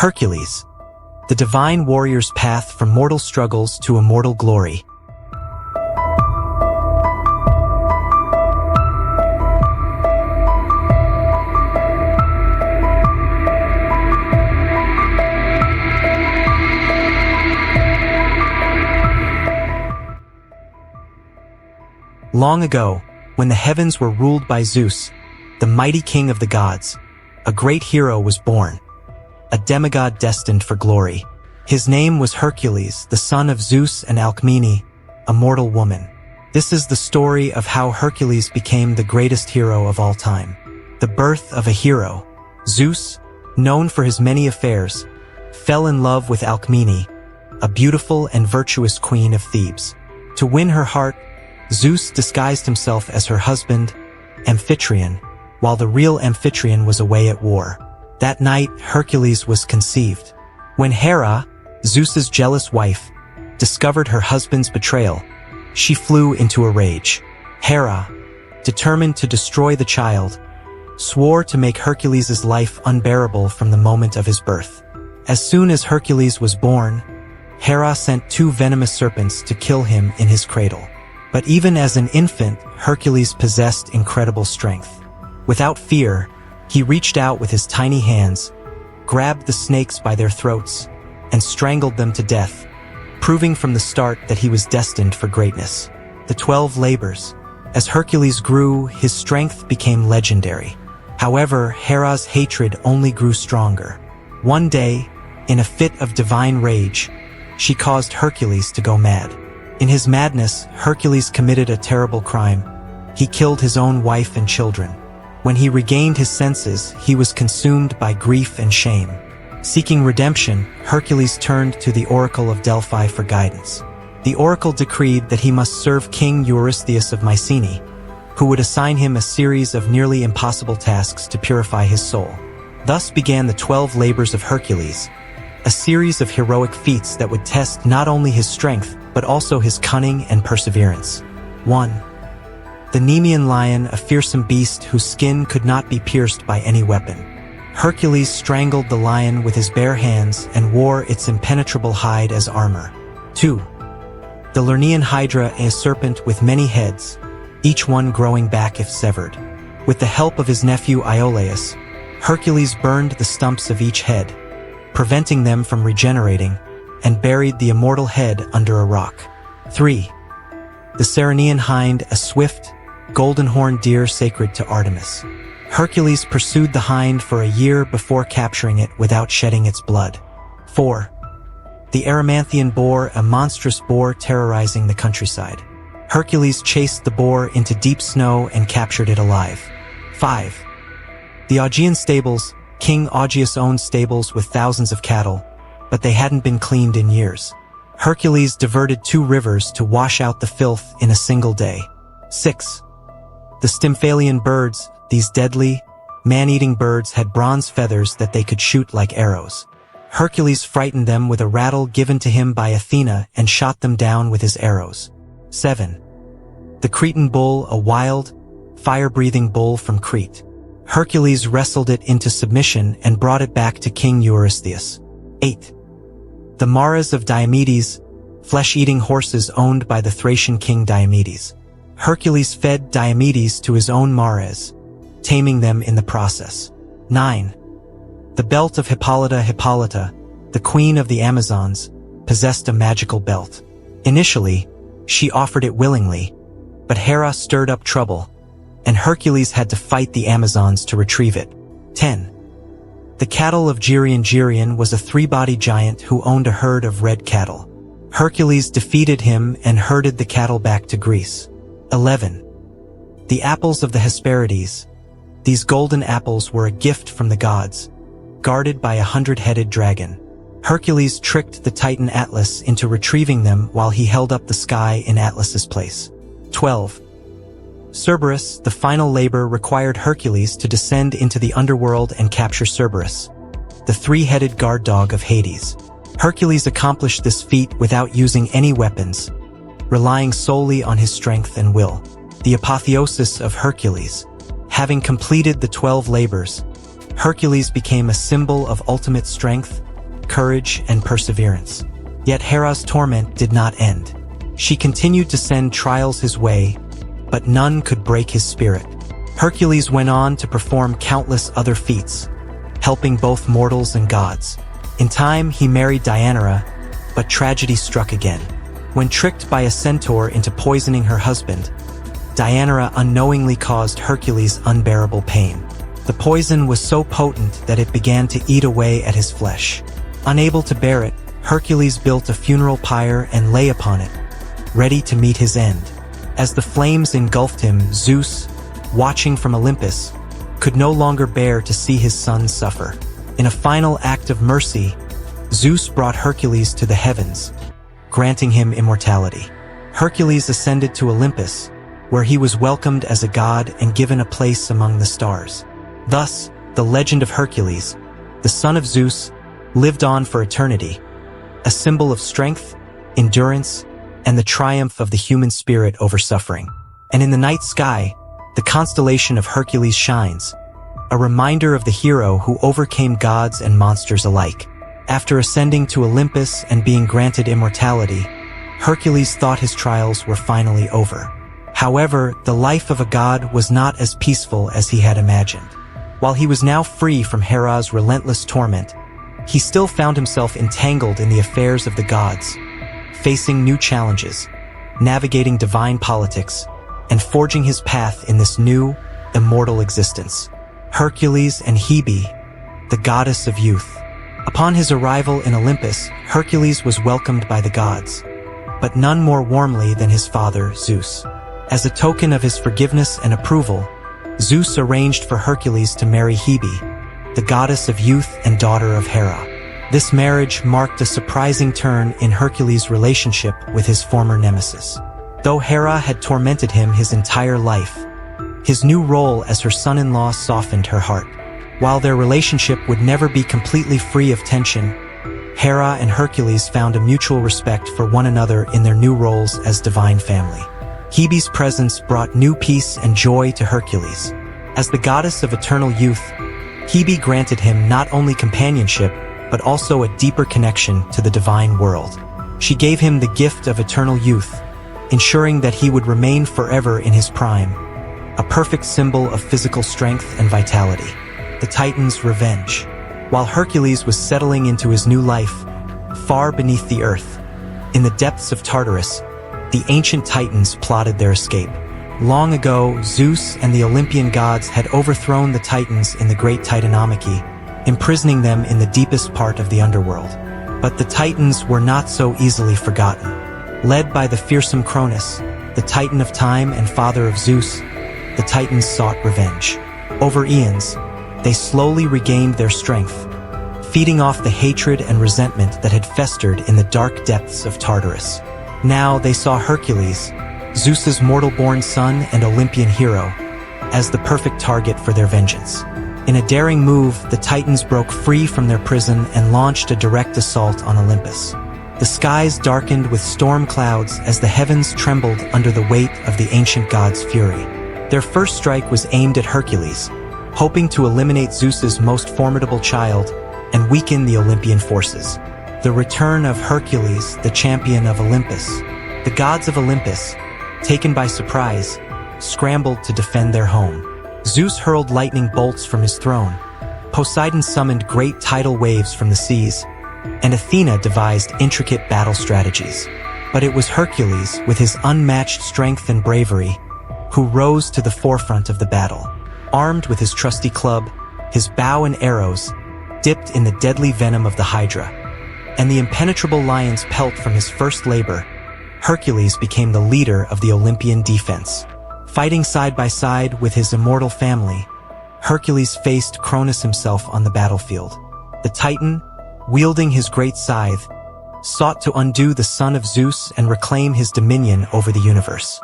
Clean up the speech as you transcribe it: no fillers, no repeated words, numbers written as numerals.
Hercules, the divine warrior's path from mortal struggles to immortal glory. Long ago, when the heavens were ruled by Zeus, the mighty king of the gods, a great hero was born, a demigod destined for glory. His name was Hercules, the son of Zeus and Alcmene, a mortal woman. This is the story of how Hercules became the greatest hero of all time. The birth of a hero. Zeus, known for his many affairs, fell in love with Alcmene, a beautiful and virtuous queen of Thebes. To win her heart, Zeus disguised himself as her husband, Amphitryon, while the real Amphitryon was away at war. That night, Hercules was conceived. When Hera, Zeus's jealous wife, discovered her husband's betrayal, she flew into a rage. Hera, determined to destroy the child, swore to make Hercules' life unbearable from the moment of his birth. As soon as Hercules was born, Hera sent 2 venomous serpents to kill him in his cradle. But even as an infant, Hercules possessed incredible strength. Without fear, he reached out with his tiny hands, grabbed the snakes by their throats, and strangled them to death, proving from the start that he was destined for greatness. The 12 labors. As Hercules grew, his strength became legendary. However, Hera's hatred only grew stronger. One day, in a fit of divine rage, she caused Hercules to go mad. In his madness, Hercules committed a terrible crime. He killed his own wife and children. When he regained his senses, he was consumed by grief and shame. Seeking redemption, Hercules turned to the Oracle of Delphi for guidance. The oracle decreed that he must serve King Eurystheus of Mycenae, who would assign him a series of nearly impossible tasks to purify his soul. Thus began the 12 labors of Hercules, a series of heroic feats that would test not only his strength, but also his cunning and perseverance. 1. The Nemean lion, a fearsome beast whose skin could not be pierced by any weapon. Hercules strangled the lion with his bare hands and wore its impenetrable hide as armor. 2. The Lernaean hydra, a serpent with many heads, each one growing back if severed. With the help of his nephew Iolaus, Hercules burned the stumps of each head, preventing them from regenerating, and buried the immortal head under a rock. 3. The Ceryneian hind, a swift, golden-horned deer sacred to Artemis. Hercules pursued the hind for a year before capturing it without shedding its blood. 4. The Erymanthian boar, a monstrous boar terrorizing the countryside. Hercules chased the boar into deep snow and captured it alive. 5. The Augean stables. King Augeas owned stables with thousands of cattle, but they hadn't been cleaned in years. Hercules diverted 2 rivers to wash out the filth in a single day. 6. The Stymphalian birds. These deadly, man-eating birds had bronze feathers that they could shoot like arrows. Hercules frightened them with a rattle given to him by Athena and shot them down with his arrows. 7. The Cretan bull, a wild, fire-breathing bull from Crete. Hercules wrestled it into submission and brought it back to King Eurystheus. 8. The maras of Diomedes, flesh-eating horses owned by the Thracian king Diomedes. Hercules fed Diomedes to his own maras, taming them in the process. 9. The belt of Hippolyta. Hippolyta, the queen of the Amazons, possessed a magical belt. Initially, she offered it willingly, but Hera stirred up trouble, and Hercules had to fight the Amazons to retrieve it. 10. The cattle of Geryon. Geryon was a 3-bodied giant who owned a herd of red cattle. Hercules defeated him and herded the cattle back to Greece. 11. The apples of the Hesperides. These golden apples were a gift from the gods, guarded by a 100-headed dragon. Hercules tricked the Titan Atlas into retrieving them while he held up the sky in Atlas's place. 12. Cerberus, the final labor, required Hercules to descend into the underworld and capture Cerberus, the 3-headed guard dog of Hades. Hercules accomplished this feat without using any weapons, relying solely on his strength and will. The apotheosis of Hercules. Having completed the 12 labors, Hercules became a symbol of ultimate strength, courage and perseverance. Yet Hera's torment did not end. She continued to send trials his way, but none could break his spirit. Hercules went on to perform countless other feats, helping both mortals and gods. In time, he married Diana, but tragedy struck again. When tricked by a centaur into poisoning her husband, Diana unknowingly caused Hercules unbearable pain. The poison was so potent that it began to eat away at his flesh. Unable to bear it, Hercules built a funeral pyre and lay upon it, ready to meet his end. As the flames engulfed him, Zeus, watching from Olympus, could no longer bear to see his son suffer. In a final act of mercy, Zeus brought Hercules to the heavens, granting him immortality. Hercules ascended to Olympus, where he was welcomed as a god and given a place among the stars. Thus, the legend of Hercules, the son of Zeus, lived on for eternity, a symbol of strength, endurance, and the triumph of the human spirit over suffering. And in the night sky, the constellation of Hercules shines, a reminder of the hero who overcame gods and monsters alike. After ascending to Olympus and being granted immortality, Hercules thought his trials were finally over. However, the life of a god was not as peaceful as he had imagined. While he was now free from Hera's relentless torment, he still found himself entangled in the affairs of the gods, facing new challenges, navigating divine politics, and forging his path in this new, immortal existence. Hercules and Hebe, the goddess of youth. Upon his arrival in Olympus, Hercules was welcomed by the gods, but none more warmly than his father, Zeus. As a token of his forgiveness and approval, Zeus arranged for Hercules to marry Hebe, the goddess of youth and daughter of Hera. This marriage marked a surprising turn in Hercules' relationship with his former nemesis. Though Hera had tormented him his entire life, his new role as her son-in-law softened her heart. While their relationship would never be completely free of tension, Hera and Hercules found a mutual respect for one another in their new roles as divine family. Hebe's presence brought new peace and joy to Hercules. As the goddess of eternal youth, Hebe granted him not only companionship, but also a deeper connection to the divine world. She gave him the gift of eternal youth, ensuring that he would remain forever in his prime, a perfect symbol of physical strength and vitality. The Titans' revenge. While Hercules was settling into his new life, far beneath the earth, in the depths of Tartarus, the ancient Titans plotted their escape. Long ago, Zeus and the Olympian gods had overthrown the Titans in the Great Titanomachy, imprisoning them in the deepest part of the underworld. But the Titans were not so easily forgotten. Led by the fearsome Cronus, the Titan of time and father of Zeus, the Titans sought revenge. Over eons, they slowly regained their strength, feeding off the hatred and resentment that had festered in the dark depths of Tartarus. Now they saw Hercules, Zeus's mortal-born son and Olympian hero, as the perfect target for their vengeance. In a daring move, the Titans broke free from their prison and launched a direct assault on Olympus. The skies darkened with storm clouds as the heavens trembled under the weight of the ancient gods' fury. Their first strike was aimed at Hercules, hoping to eliminate Zeus's most formidable child and weaken the Olympian forces. The return of Hercules, the champion of Olympus. The gods of Olympus, taken by surprise, scrambled to defend their home. Zeus hurled lightning bolts from his throne. Poseidon summoned great tidal waves from the seas, and Athena devised intricate battle strategies. But it was Hercules, with his unmatched strength and bravery, who rose to the forefront of the battle. Armed with his trusty club, his bow and arrows, dipped in the deadly venom of the Hydra, and the impenetrable lion's pelt from his first labor, Hercules became the leader of the Olympian defense. Fighting side by side with his immortal family, Hercules faced Cronus himself on the battlefield. The Titan, wielding his great scythe, sought to undo the son of Zeus and reclaim his dominion over the universe.